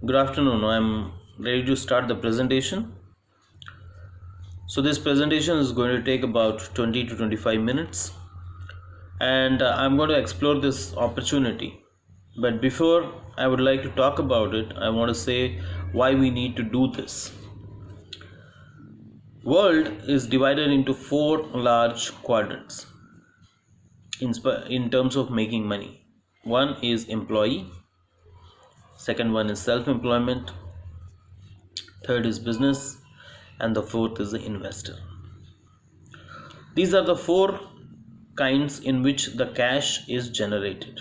Good afternoon. I'm ready to start the presentation. So this presentation is going to take about 20 to 25 minutes and I'm going to explore this opportunity. But before I would like to talk about it, I want to say why we need to do this. World is divided into four large quadrants in terms of making money. One is employee, second one is self-employment, third is business, and the fourth is the investor. These are the four kinds in which the cash is generated.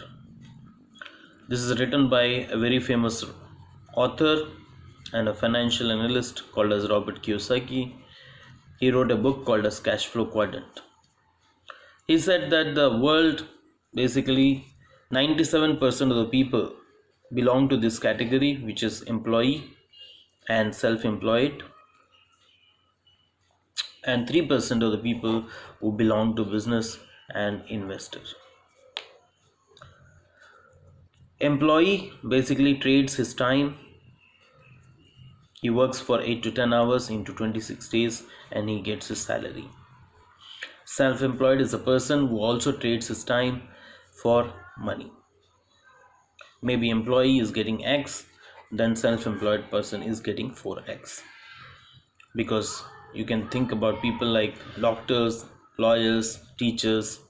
This is written by a very famous author and a financial analyst called as Robert Kiyosaki. He wrote a book called as Cash Flow Quadrant. He said that the world, basically 97% of the people belong to this category, which is employee and self-employed, and 3% of the people who belong to business and investor. Employee basically trades his time. He works for 8 to 10 hours into 26 days and he gets his salary. Self-employed is a person who also trades his time for money. Maybe employee is getting X, then self-employed person is getting 4X. Because you can think about people like doctors, lawyers, teachers,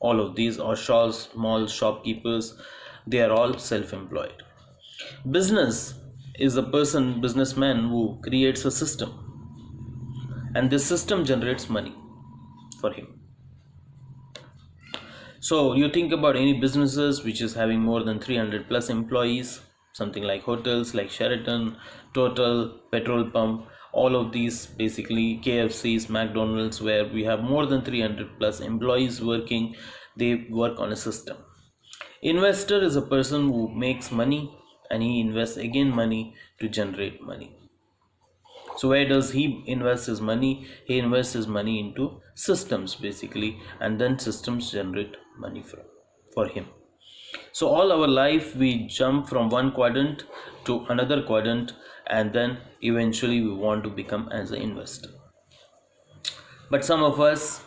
all of these, or small shopkeepers, they are all self-employed. Business is a businessman who creates a system, and this system generates money for him. So you think about any businesses which is having more than 300 plus employees, something like hotels like Sheraton, Total, petrol pump, all of these, basically KFCs, McDonald's, where we have more than 300 plus employees working. They work on a system. Investor is a person who makes money and he invests again money to generate money. So where does he invest his money? He invests his money into systems basically, and then systems generate money for him. So all our life we jump from one quadrant to another quadrant, and then eventually we want to become as an investor. But some of us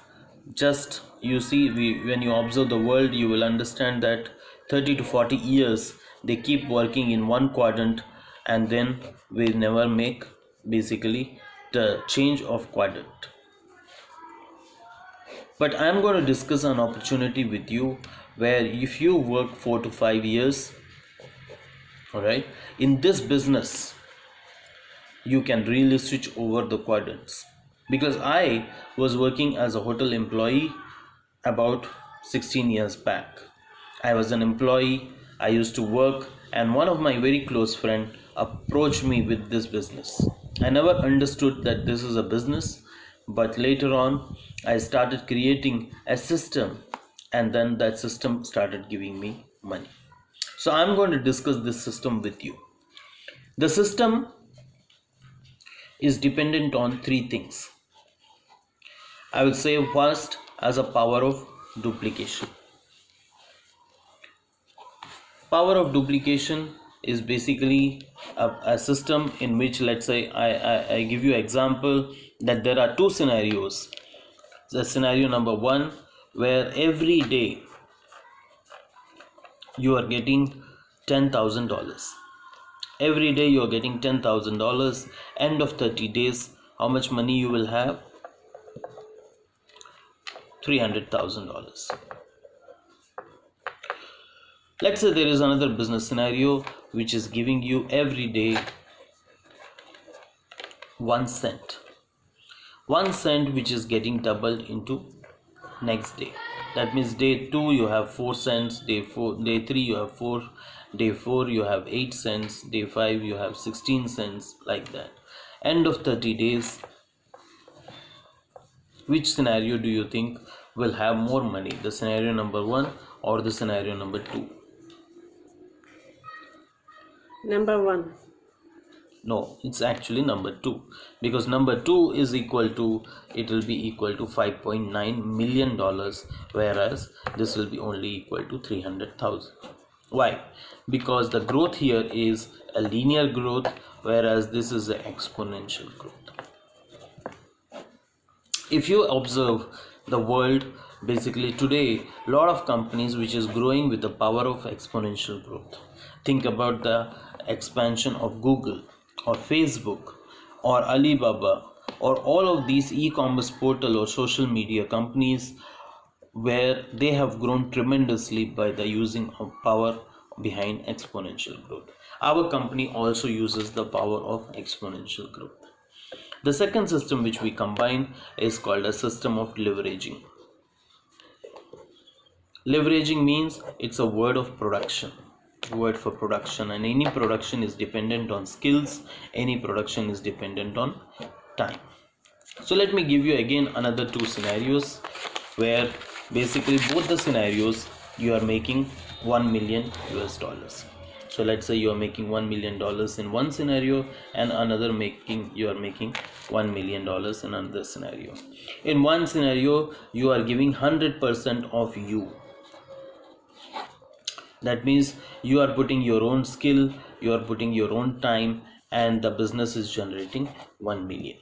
just, you see, when you observe the world, you will understand that 30 to 40 years they keep working in one quadrant, and then we never make basically the change of quadrant. But I am going to discuss an opportunity with you where if you work 4 to 5 years, all right, in this business you can really switch over the quadrants. Because I was working as a hotel employee about 16 years back. I was an employee, I used to work, and one of my very close friend approached me with this business. I never understood that this is a business, but later on I started creating a system, and then that system started giving me money. So I'm going to discuss this system with you. The system is dependent on three things. I would say first, as a power of duplication. Power of duplication is basically a system in which, let's say I give you example that there are two scenarios. The scenario number one, where every day you are getting $10,000. Every day you are getting $10,000. End of 30 days, how much money you will have? $300,000. Let's say there is another business scenario which is giving you every day 1 cent. 1 cent which is getting doubled into next day. That means day 2 you have 4 cents, day 3 you have 4, day 4 you have 8 cents, day 5 you have 16 cents, like that. End of 30 days, which scenario do you think will have more money? The scenario number 1 or the scenario number 2? Number 1. No, it's actually number 2, because number 2 is equal to, it will be equal to $5.9 million, whereas this will be only equal to 300,000. Why? Because the growth here is a linear growth, whereas this is an exponential growth. If you observe the world, basically today a lot of companies which is growing with the power of exponential growth. Think about the expansion of Google or Facebook or Alibaba or all of these e-commerce portal or social media companies, where they have grown tremendously by the using of power behind exponential growth. Our company also uses the power of exponential growth. The second system which we combine is called a system of leveraging. Leveraging means it's a word of production, word for production, and any production is dependent on skills, any production is dependent on time. So let me give you again another two scenarios where basically both the scenarios you are making 1 million US dollars. So let's say you are making $1 million in one scenario and another you are making $1 million in another scenario. In one scenario you are giving 100% of you. That means you are putting your own skill, you are putting your own time, and the business is generating 1 million.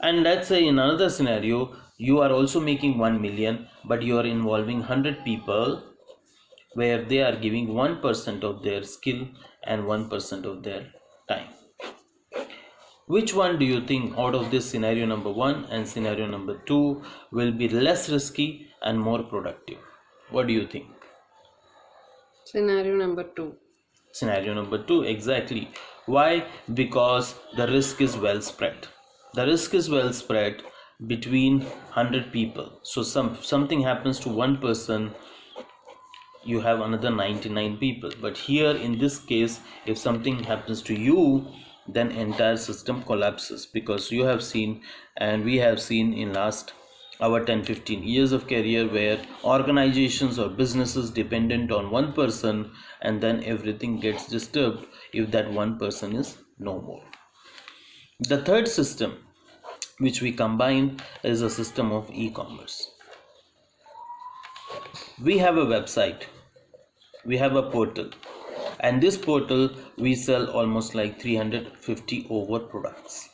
And let's say in another scenario you are also making 1 million, but you are involving 100 people, where they are giving 1% of their skill and 1% of their time. Which one do you think out of this scenario number 1 and scenario number 2 will be less risky and more productive? What do you think? Scenario number 2. Scenario number 2, exactly. Why? Because the risk is well spread. The risk is well spread between 100 people. So something happens to one person, you have another 99 people. But here in this case, if something happens to you, then entire system collapses, because you have seen and we have seen in last our 10-15 years of career where organizations or businesses dependent on one person, and then everything gets disturbed if that one person is no more. The third system which we combine is a system of e-commerce. We have a website, we have a portal, and this portal we sell almost like 350 over products,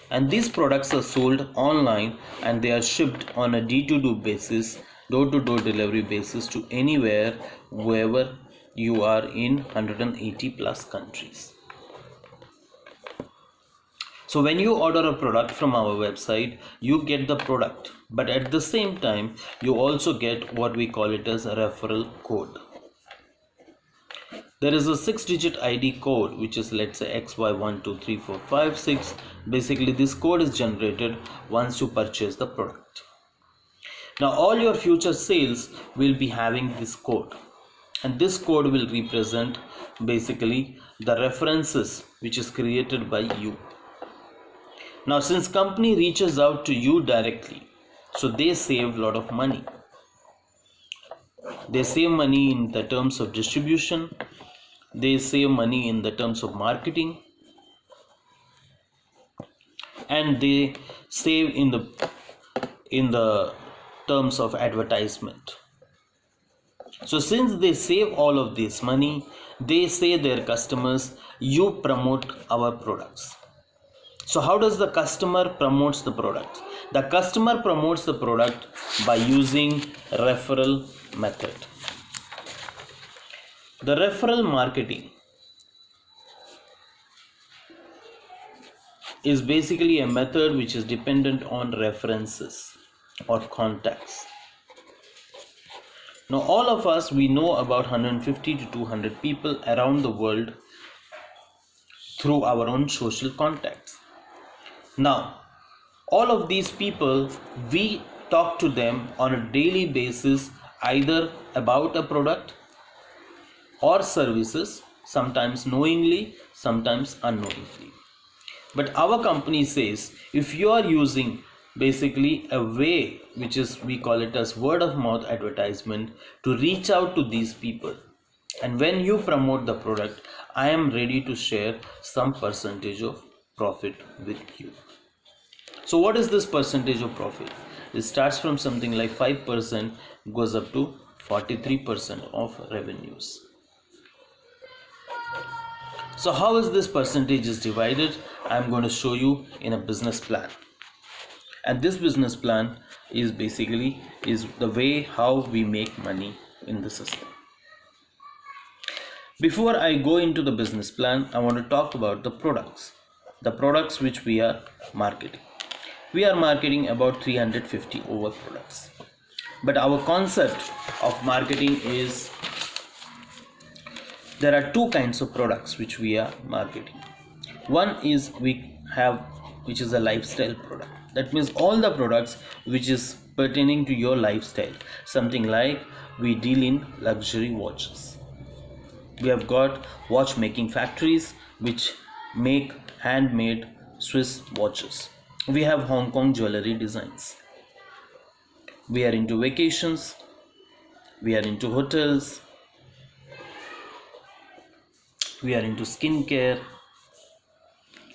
and these products are sold online and they are shipped on a D2D basis, door-to-door delivery basis, to anywhere, wherever you are in 180 plus countries. So when you order a product from our website, you get the product, but at the same time you also get what we call it as a referral code. There is a 6-digit ID code which is, let's say, XY123456. Basically this code is generated once you purchase the product. Now all your future sales will be having this code, and this code will represent basically the references which is created by you. Now since company reaches out to you directly, so they save a lot of money. They save money in the terms of distribution, they save money in the terms of marketing, and they save in the terms of advertisement. So since they save all of this money, they say their customers, you promote our products. So how does the customer promotes the product? The customer promotes the product by using referral method. The referral marketing is basically a method which is dependent on references or contacts. Now all of us, we know about 150 to 200 people around the world through our own social contacts. Now all of these people, we talk to them on a daily basis, either about a product or services, sometimes knowingly, sometimes unknowingly. But our company says, if you are using basically a way which is, we call it as word of mouth advertisement, to reach out to these people, and when you promote the product, I am ready to share some percentage of profit with you. So what is this percentage of profit? It starts from something like 5%, goes up to 43% of revenues. So how is this percentage is divided? I'm going to show you in a business plan. And this business plan is basically the way how we make money in the system. Before I go into the business plan, I want to talk about the products which we are marketing. We are marketing about 350 over products. But our concept of marketing is there are two kinds of products which we are marketing. One is which is a lifestyle product. That means all the products which is pertaining to your lifestyle. Something like we deal in luxury watches. We have got watchmaking factories which make handmade Swiss watches. We have Hong Kong jewelry designs. We are into vacations. We are into hotels. We are into skincare.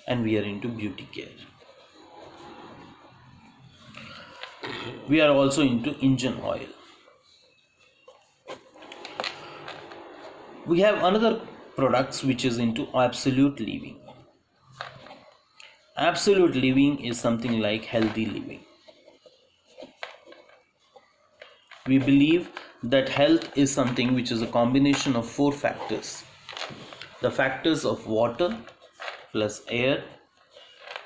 And we are into beauty care. We are also into engine oil. We have another products which is into absolute living. Absolute living is something like healthy living. We believe that health is something which is a combination of 4 factors. The factors of water plus air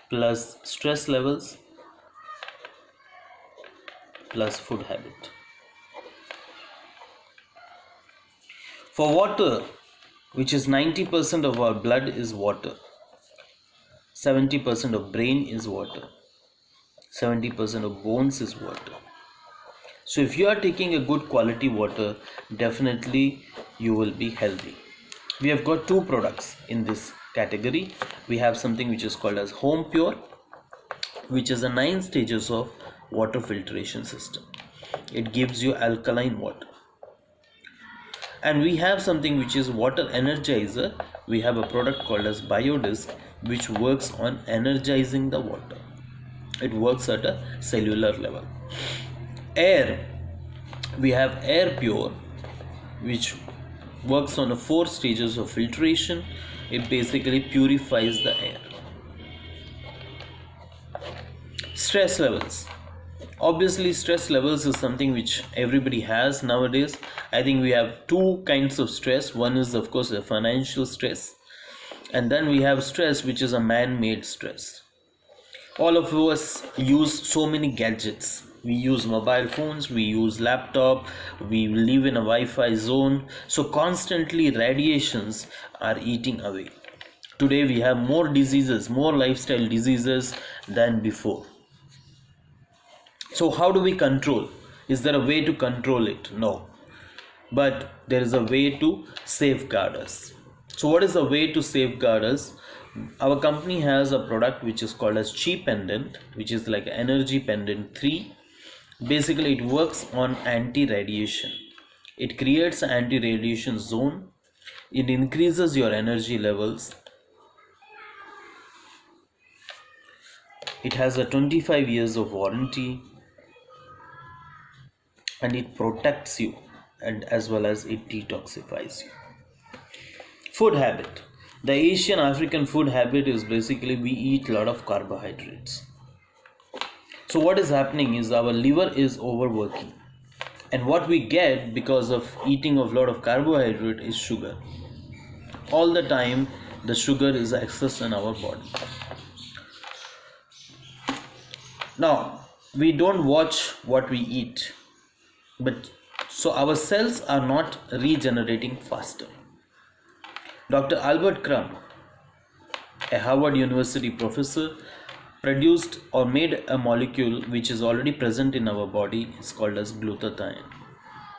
plus stress levels plus food habit. For water, which is 90% of our blood is water, 70% of brain is water, 70% of bones is water. So if you are taking a good quality water, definitely you will be healthy. We have got 2 products in this category. We have something which is called as Home Pure, which is a 9 stages of water filtration system. It gives you alkaline water. And we have something which is water energizer. We have a product called as Biodisc, which works on energizing the water. It works at a cellular level. Air, we have Air Pure, which works on the 4 stages of filtration. It basically purifies the air. Stress levels. Obviously, stress levels is something which everybody has nowadays. I think we have 2 kinds of stress. One is, of course, the financial stress, and then we have stress which is a man-made stress. All of us use so many gadgets. We use mobile phones, we use laptop, we live in a Wi-Fi zone. So constantly radiations are eating away. Today we have more diseases, more lifestyle diseases than before. So how do we control? Is there a way to control it? No. But there is a way to safeguard us. So what is the way to safeguard us? Our company has a product which is called as Chi Pendant, which is like Energy Pendant 3. Basically, it works on anti-radiation. It creates an anti-radiation zone. It increases your energy levels. It has a 25 years of warranty. And it protects you, and as well as it detoxifies you. Food habit. The Asian African food habit is basically we eat a lot of carbohydrates. So what is happening is our liver is overworking, and what we get because of eating of lot of carbohydrate is sugar. All the time the sugar is excess in our body. Now we don't watch what we eat, but so our cells are not regenerating faster. Dr. Albert Crumb, a Harvard University professor, produced or made a molecule which is already present in our body. It's called as glutathione.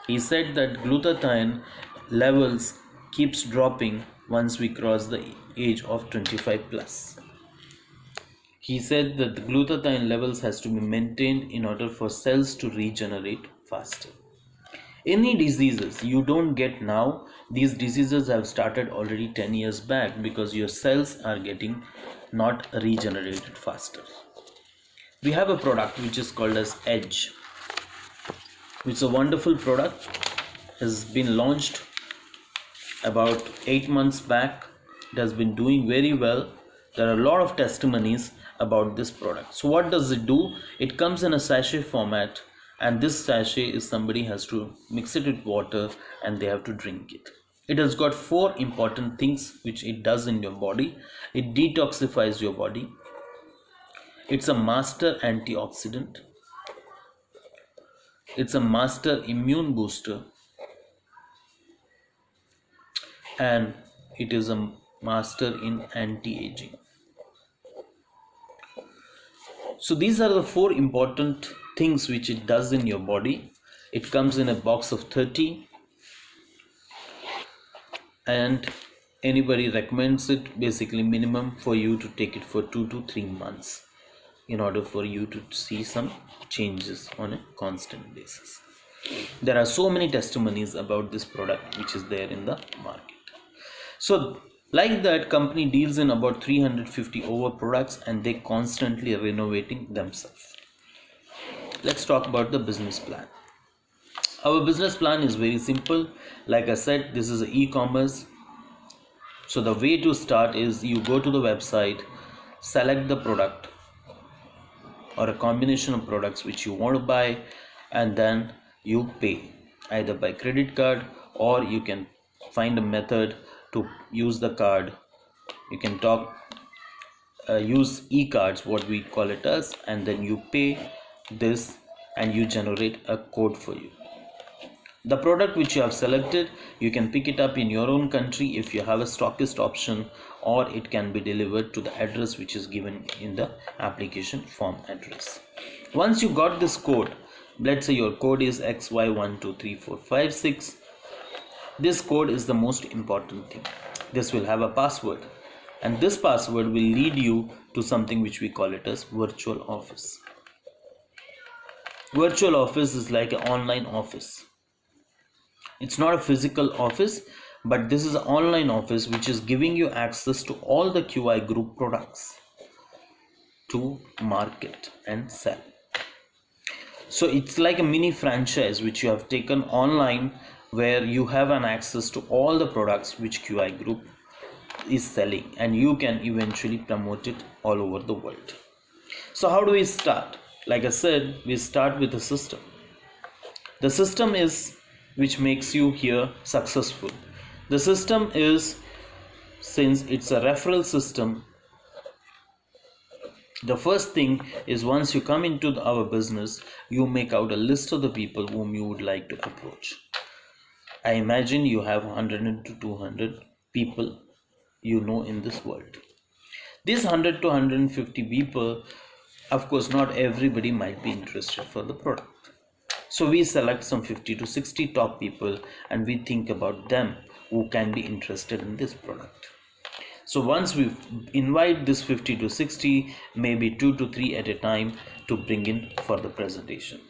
He said that glutathione levels keeps dropping once we cross the age of 25 plus. He said that the glutathione levels has to be maintained in order for cells to regenerate faster. Any diseases you don't get now, these diseases have started already 10 years back because your cells are getting not regenerated faster. We have a product which is called as Edge, which is a wonderful product. has been launched about 8 months back. It has been doing very well. There are a lot of testimonies about this product. So what does it do? It comes in a sachet format, and this sachet is somebody has to mix it with water and they have to drink it. It has got 4 important things which it does in your body. It detoxifies your body. It's a master antioxidant. It's a master immune booster, and it is a master in anti-aging. So these are the 4 important things which it does in your body. It comes in a box of 30, and anybody recommends it basically minimum for you to take it for 2 to 3 months in order for you to see some changes on a constant basis. There are so many testimonies about this product which is there in the market. So like that, company deals in about 350 over products, and they constantly renovating themselves. Let's talk about the business plan. Our business plan is very simple. Like I said, this is e-commerce. So the way to start is you go to the website, select the product or a combination of products which you want to buy, and then you pay either by credit card, or you can find a method to use the card. You can use e-cards, what we call it as, and then you pay this and you generate a code for you. The product which you have selected, you can pick it up in your own country if you have a stockist option, or it can be delivered to the address which is given in the application form address. Once you got this code, let's say your code is XY123456. This code is the most important thing. This will have a password, and this password will lead you to something which we call it as virtual office. Virtual office is like an online office. It's not a physical office, but this is an online office which is giving you access to all the QI group products to market and sell. So it's like a mini franchise which you have taken online, where you have an access to all the products which QI group is selling, and you can eventually promote it all over the world. So how do we start? Like I said, we start with a system. The system is which makes you here successful. The system is, since it's a referral system, the first thing is, once you come into our business, you make out a list of the people whom you would like to approach. I imagine you have 100 to 200 people you know in this world. These 100 to 150 people, of course, not everybody might be interested for the product. So we select some 50 to 60 top people, and we think about them who can be interested in this product. So once we invite this 50 to 60, maybe 2 to 3 at a time to bring in for the presentation.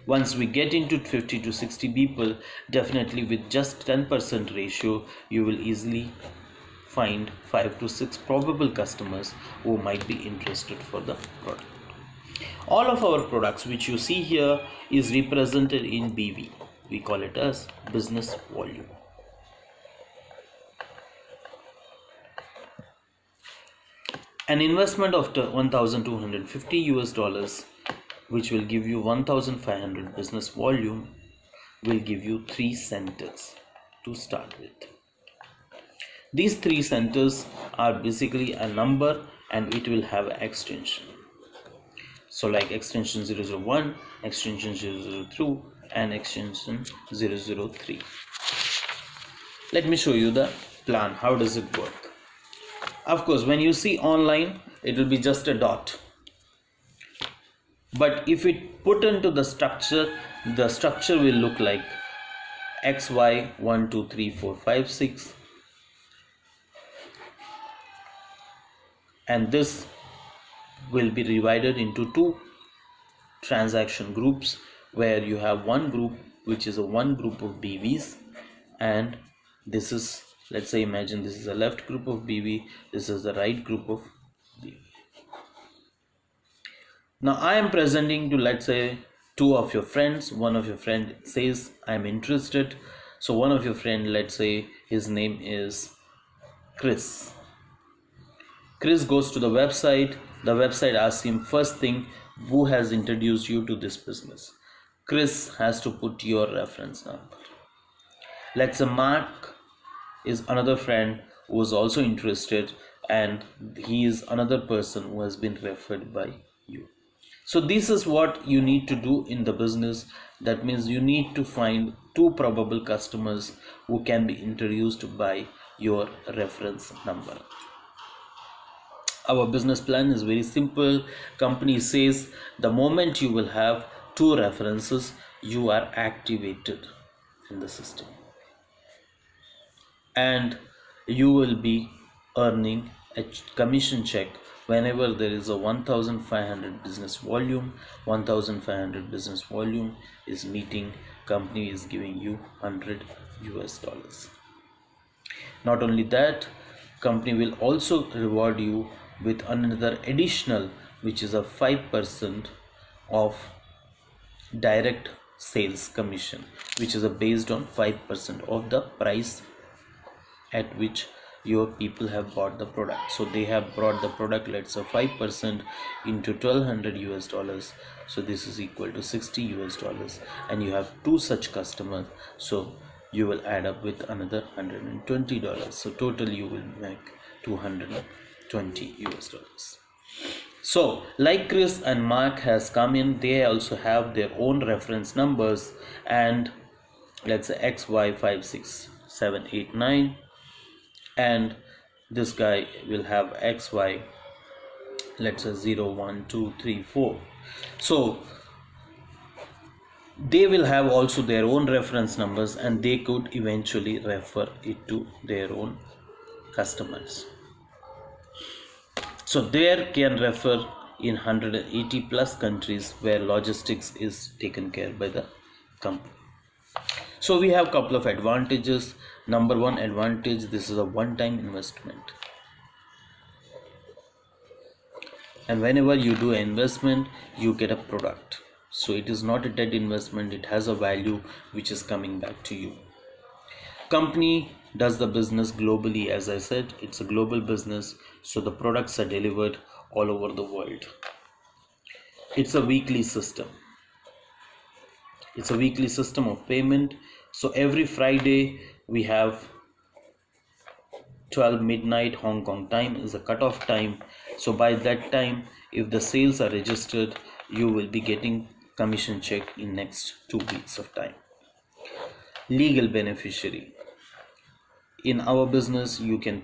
Once we get into 50 to 60 people, definitely with just 10% ratio, you will easily find 5 to 6 probable customers who might be interested for the product. All of our products which you see here is represented in BV. We call it as business volume. An investment of $1,250 which will give you 1,500 business volume will give you 3 centers to start with. These 3 centers are basically a number, and it will have an extension. So like extension 001, extension 002, and extension 003. Let me show you the plan. How does it work? Of course, when you see online, it will be just a dot. But if it put into the structure will look like XY 1 2 3 4 5 6, and this will be divided into 2 transaction groups, where you have one group which is one group of BVs, and this is, let's say, imagine this is a left group of BV, this is the right group of BV. Now I am presenting to, let's say, two of your friends. One of your friend says, I'm interested. So one of your friend, let's say his name is Chris. Chris goes to the website. The website asks him first thing, who has introduced you to this business? Chris has to put your reference number. Let's say Mark is another friend who is also interested, and he is another person who has been referred by you. So this is what you need to do in the business. That means you need to find two probable customers who can be introduced by your reference number. Our business plan is very simple. Company says the moment you will have two references, you are activated in the system, and you will be earning a commission check whenever there is a 1500 business volume. 1500 business volume is meeting, company is giving you $100. Not only that, company will also reward you with another additional, which is a 5% of direct sales commission, which is based on 5% of the price at which your people have bought the product. So they have brought the product, let's say 5% into $1200, so this is equal to $60, and you have two such customers, so you will add up with another $120. So total you will make $220. So like Chris and Mark has come in, they also have their own reference numbers, and let's say XY56789, and this guy will have XY, let's say 01234. So they will have also their own reference numbers, and they could eventually refer it to their own customers. So there can refer in 180 plus countries where logistics is taken care by the company. So we have a couple of advantages. Number one advantage, this is a one-time investment, and whenever you do an investment, you get a product. So it is not a dead investment, it has a value which is coming back to you. Company does the business globally. As I said, it's a global business, so the products are delivered all over the world. It's a weekly system. It's a weekly system of payment. So every Friday we have 12 midnight Hong Kong time is a cutoff time. So by that time, if the sales are registered, you will be getting commission check in next 2 weeks of time. Legal beneficiary. In our business, you can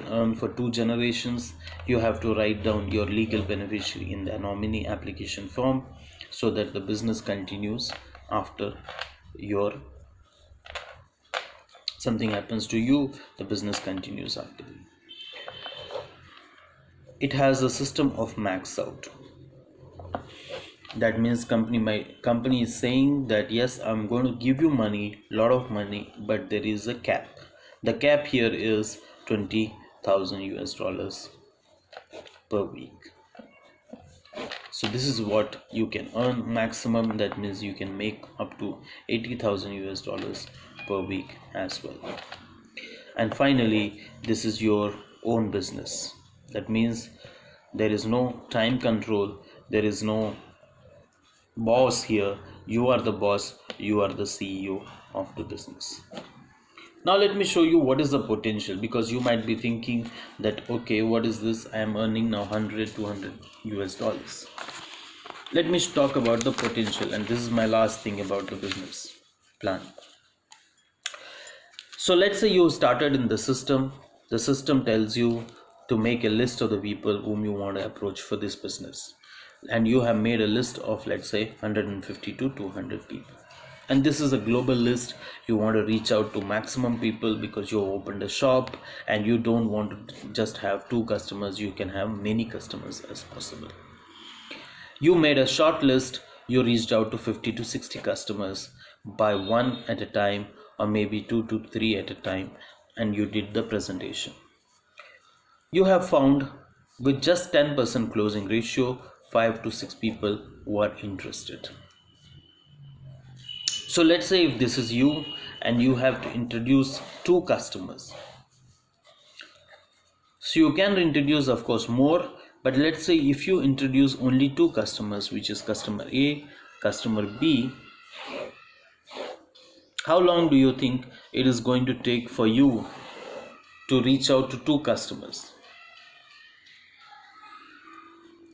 earn for 2 generations. You have to write down your legal beneficiary in the nominee application form, so that the business continues after something happens to you, the business continues after you. It has a system of max out. That means company is saying that yes, I'm going to give you money, lot of money, but there is a cap. The cap here is $20,000 per week. So this is what you can earn maximum. That means you can make up to $80,000 per week as well. And finally, this is your own business. That means there is no time control, there is no boss here. You are the boss, you are the CEO of the business. Now let me show you what is the potential, because you might be thinking that okay, what is this? I am earning now $100-200. Let me talk about the potential, and this is my last thing about the business plan. So let's say you started in the system. The system tells you to make a list of the people whom you want to approach for this business, and you have made a list of, let's say, 150 to 200 people, and this is a global list. You want to reach out to maximum people because you opened a shop and you don't want to just have 2 customers, you can have many customers as possible. You made a short list, you reached out to 50 to 60 customers by 1 at a time, or maybe 2 to 3 at a time, and you did the presentation. You have found with just 10% closing ratio, 5 to 6 people who are interested. So let's say if this is you and you have to introduce 2 customers. So you can introduce of course more, but let's say if you introduce only 2 customers, which is customer A, customer B, how long do you think it is going to take for you to reach out to 2 customers?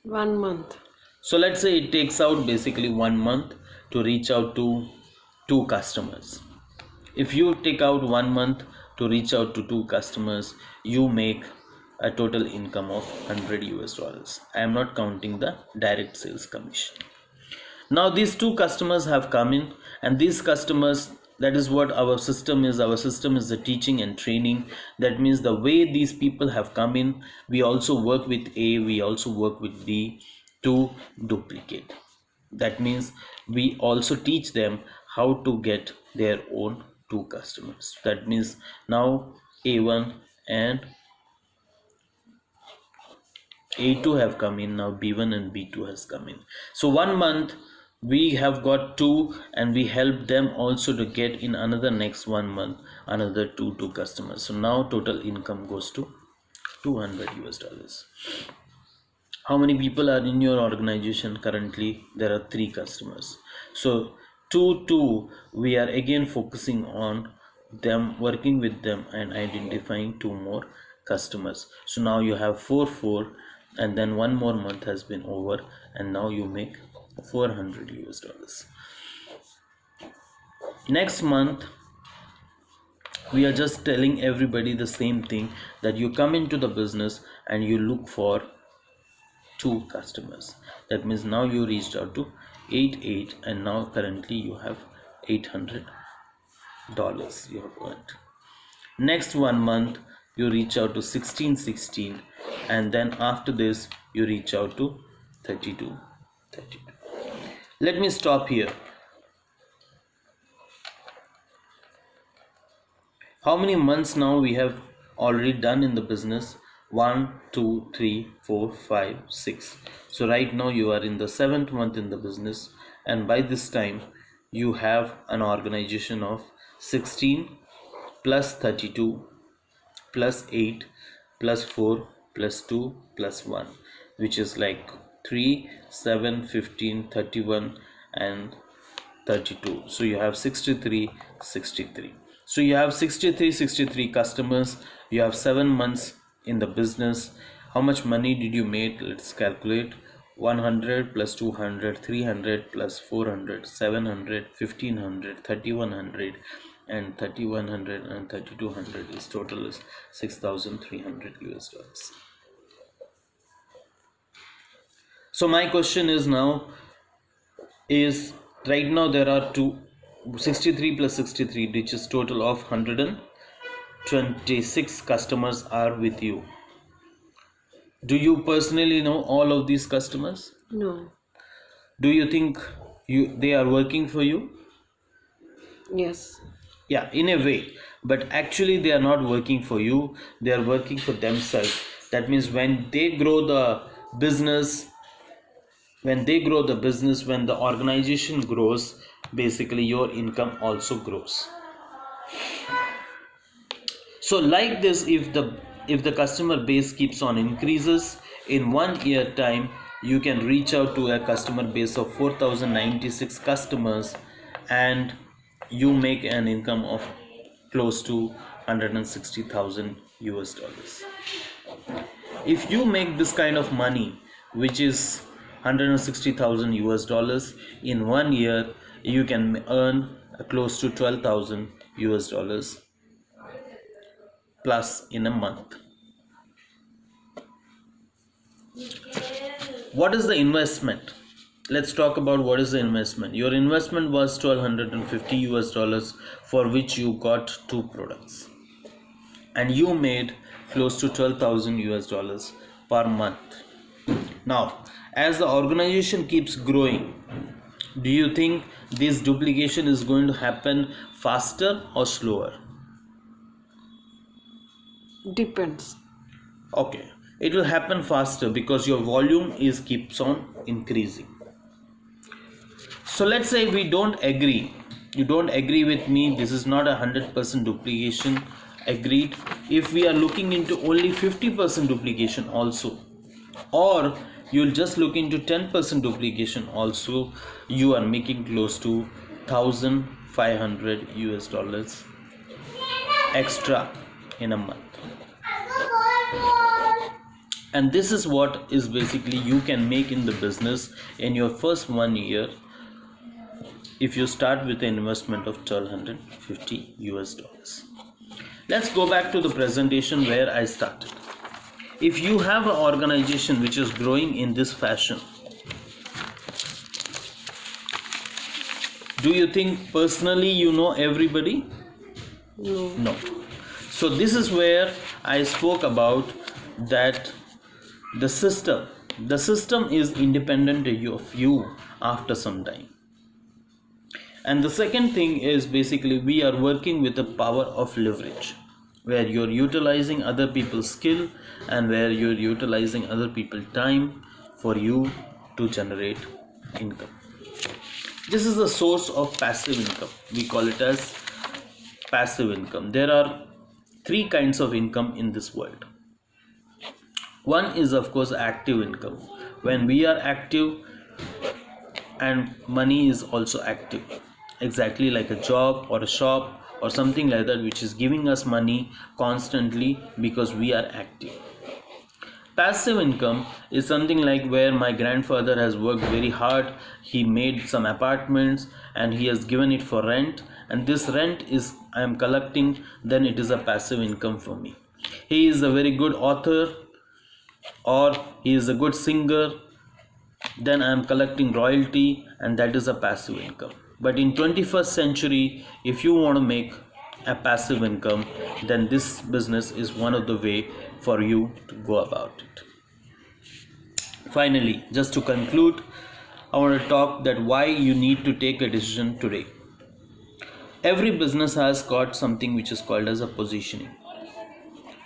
1 month. So let's say it takes out basically 1 month to reach out to 2 customers. If you take out 1 month to reach out to 2 customers, you make a total income of $100. I am not counting the direct sales commission. Now these 2 customers have come in, and these customers, that is what our system is. Our system is the teaching and training. That means the way these people have come in, we also work with A, we also work with B to duplicate. That means we also teach them how to get their own 2 customers. That means now A1 and A2 have come in, now B1 and B2 has come in. So 1 month we have got 2, and we help them also to get in another next 1 month another 2 customers. So now total income goes to $200. How many people are in your organization currently? There are 3 customers. So 2 we are again focusing on them, working with them and identifying 2 more customers. So now you have 4, and then 1 more month has been over, and now you make $400. Next month we are just telling everybody the same thing, that you come into the business and you look for 2 customers. That means now you reached out to 8, and now currently you have $800 you have earned. Next 1 month you reach out to 16, and then after this you reach out to 32. Let me stop here. How many months now we have already done in the business? 1, 2, 3, 4, 5, 6. So right now you are in the 7th month in the business, and by this time you have an organization of 16 plus 32 plus 8 plus 4 plus 2 plus 1, which is like 3, 7, 15, 31 and 32. So you have 63. So you have 63 customers. You have 7 months in the business. How much money did you make? Let's calculate. 100 plus 200, 300 plus 400, 700, 1500, 3100 and 3100 and 3200 is total is $6,300. So my question is now is, right now there are 63 plus 63, which is total of 126 customers are with you. Do you personally know all of these customers? No. Do you think they are working for you? Yes. Yeah, in a way, but actually they are not working for you, they are working for themselves. That means when they grow the business, when the organization grows, basically your income also grows. So like this, if the customer base keeps on increases, in 1 year time you can reach out to a customer base of 4,096 customers, and you make an income of close to $160,000. If you make this kind of money, which is $160,000 in 1 year, you can earn close to $12,000 plus in a month. What is the investment? Let's talk about what is the investment. Your investment was $1,250 for which you got 2 products, and you made close to $12,000 per month. Now, as the organization keeps growing, do you think this duplication is going to happen faster or slower? Depends. Okay, it will happen faster because your volume is keeps on increasing. So let's say we don't agree, you don't agree with me, this is not 100% duplication, agreed. If we are looking into only 50% duplication also, or you'll just look into 10% duplication also, you are making close to 1,500 US dollars extra in a month. And this is what is basically you can make in the business in your first 1 year if you start with an investment of 1,250 US dollars. Let's go back to the presentation where I started. If you have an organization which is growing in this fashion, do you think personally you know everybody? No. No. So this is where I spoke about that the system is independent of you after some time. And the second thing is basically we are working with the power of leverage, where you're utilizing other people's skill and where you're utilizing other people's time for you to generate income. This is the source of passive income. We call it as passive income. There are three kinds of income in this world. One is of course active income. When we are active and money is also active, exactly like a job or a shop or something like that, which is giving us money constantly because we are active. Passive income is something like where my grandfather has worked very hard, he made some apartments and he has given it for rent, and this rent is I am collecting, then it is a passive income for me. He is a very good author or he is a good singer, then I am collecting royalty, and that is a passive income. But in 21st century, if you want to make a passive income, then this business is one of the way for you to go about it. Finally, just to conclude, I want to talk that why you need to take a decision today. Every business has got something which is called as a positioning.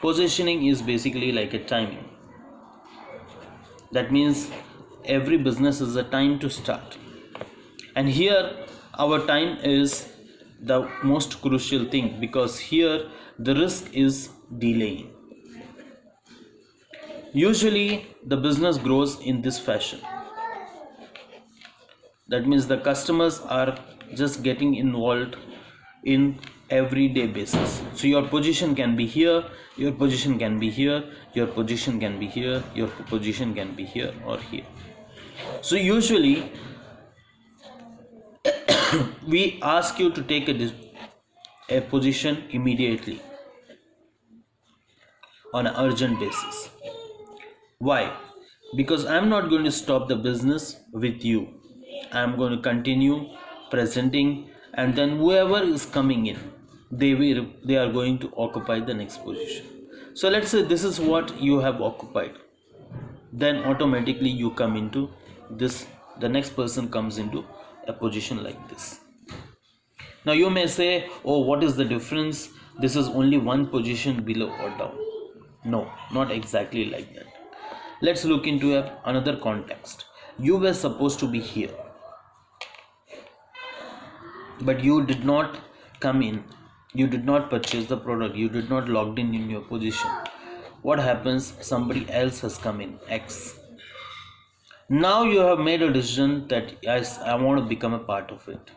Positioning is basically like a timing. That means every business is a time to start, and here our time is the most crucial thing, because here the risk is delaying. Usually the business grows in this fashion. That means the customers are just getting involved in everyday basis. So your position can be here, your position can be here, your position can be here, your position can be here or here. So usually we ask you to take a position immediately on an urgent basis. Why? Because I'm not going to stop the business with you. I'm going to continue presenting, and then whoever is coming in, they are going to occupy the next position. So let's say this is what you have occupied, then automatically you come into this, the next person comes into a position like this. Now you may say, oh, what is the difference, this is only one position below or down. No, not exactly like that. Let's look into another context. You were supposed to be here, but you did not come in, you did not purchase the product, you did not logged in your position. What happens? Somebody else has come in, X. Now you have made a decision that yes, I want to become a part of it.